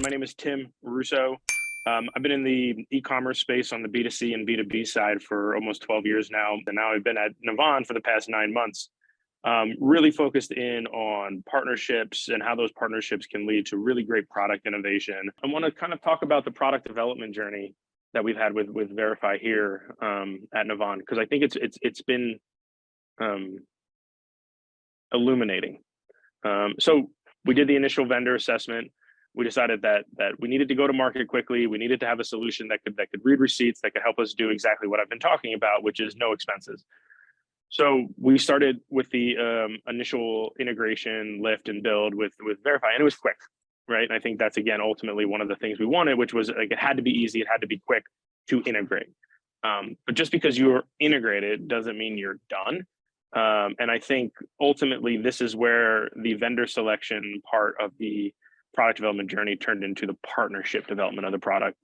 My name is Tim Russo. I've been in the e-commerce space on the B2C and B2B side for almost 12 years now. And now I've been at Navan for the past 9 months, really focused in on partnerships and how those partnerships can lead to really great product innovation. I want to kind of talk about the product development journey that we've had with Veryfi here at Navan, because I think it's been illuminating. So we did the initial vendor assessment. We decided that we needed to go to market quickly. We needed to have a solution that could read receipts, that could help us do exactly what I've been talking about, which is no expenses. So we started with the initial integration, lift, and build with Veryfi, and it was quick, right? And I think that's, again, ultimately one of the things we wanted, which was like it had to be easy, it had to be quick to integrate. But just because you're integrated doesn't mean you're done. And I think ultimately this is where the vendor selection part of the product development journey turned into the partnership development of the product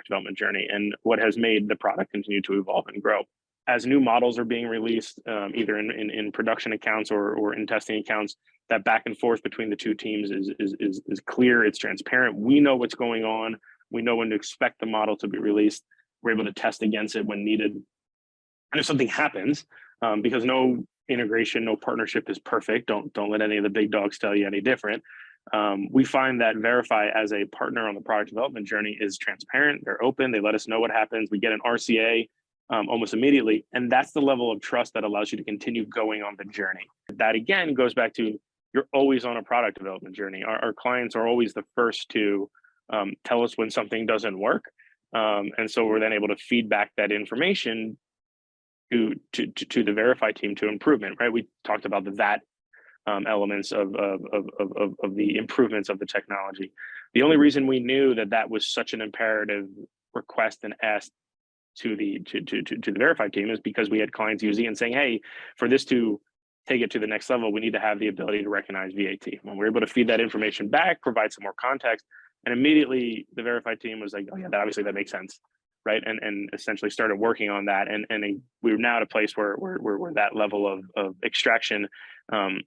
development journey, and what has made the product continue to evolve and grow. As new models are being released, either in production accounts or in testing accounts, that back and forth between the two teams is clear, it's transparent. We know what's going on. We know when to expect the model to be released. We're able to test against it when needed. And if something happens, because no integration, no partnership is perfect, don't let any of the big dogs tell you any different. We find that Veryfi as a partner on the product development journey is transparent. They're open. They let us know what happens. We get an RCA almost immediately. And that's the level of trust that allows you to continue going on the journey. That, again, goes back to you're always on a product development journey. Our clients are always the first to tell us when something doesn't work. And so we're then able to feed back that information to the Veryfi team to improvement, right? We talked about that elements of the improvements of the technology. The only reason we knew that was such an imperative request and ask to the Veryfi team is because we had clients using it and saying, hey, for this to take it to the next level, we need to have the ability to recognize VAT. When we're able to feed that information back, provide some more context, and immediately the Veryfi team was like, oh yeah, obviously that makes sense. Right, and essentially started working on that, and we're now at a place where that level of extraction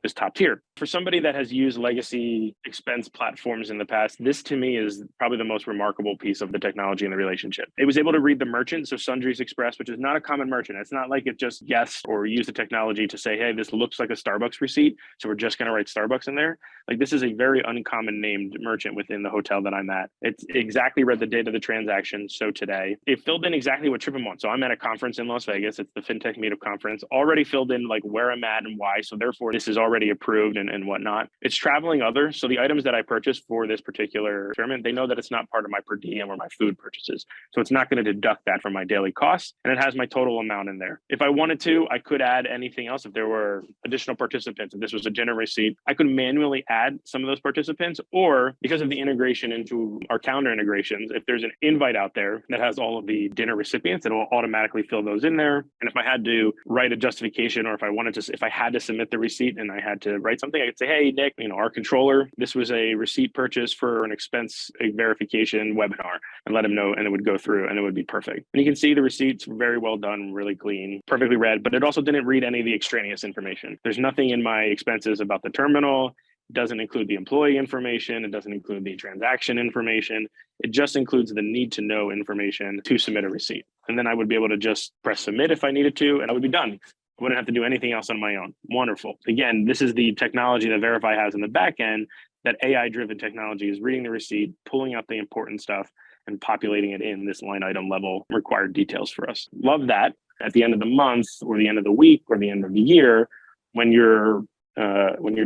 is top tier. For somebody that has used legacy expense platforms in the past, this to me is probably the most remarkable piece of the technology in the relationship. It was able to read the merchant, so Sundries Express, which is not a common merchant. It's not like it just guessed or used the technology to say, hey, this looks like a Starbucks receipt, so we're just going to write Starbucks in there. Like, this is a very uncommon named merchant within the hotel that I'm at. It's exactly read the date of the transaction. So today, it filled in exactly what trip I'm on. So I'm at a conference in Las Vegas. It's the FinTech Meetup conference, already filled in like where I'm at and why. So therefore, this is already approved and whatnot. It's traveling other. So the items that I purchased for this particular experiment, they know that it's not part of my per diem or my food purchases. So it's not going to deduct that from my daily costs. And it has my total amount in there. If I wanted to, I could add anything else. If there were additional participants, if this was a dinner receipt, I could manually add some of those participants, or because of the integration into our calendar integrations, if there's an invite out there that has all of the dinner recipients, it will automatically fill those in there. And if I had to write a justification, or if I had to submit the receipt and I had to write something, I could say, hey, Nick, our controller, this was a receipt purchase for an expense verification webinar, and let him know, and it would go through and it would be perfect. And you can see the receipts very well done, really clean, perfectly read, but it also didn't read any of the extraneous information. There's nothing in my expenses about the terminal. It doesn't include the employee information. It doesn't include the transaction information. It just includes the need to know information to submit a receipt. And then I would be able to just press submit if I needed to, and I would be done. I wouldn't have to do anything else on my own. Wonderful. Again, this is the technology that Veryfi has in the back end. That AI-driven technology is reading the receipt, pulling out the important stuff, and populating it in this line item level required details for us. Love that. At the end of the month, or the end of the week, or the end of the year, when your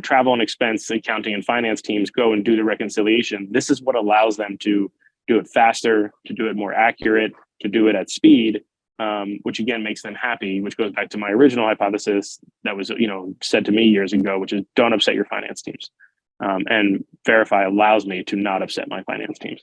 travel and expense accounting and finance teams go and do the reconciliation, this is what allows them to do it faster, to do it more accurate, to do it at speed, which again makes them happy, which goes back to my original hypothesis that was said to me years ago, which is don't upset your finance teams. And Veryfi allows me to not upset my finance teams.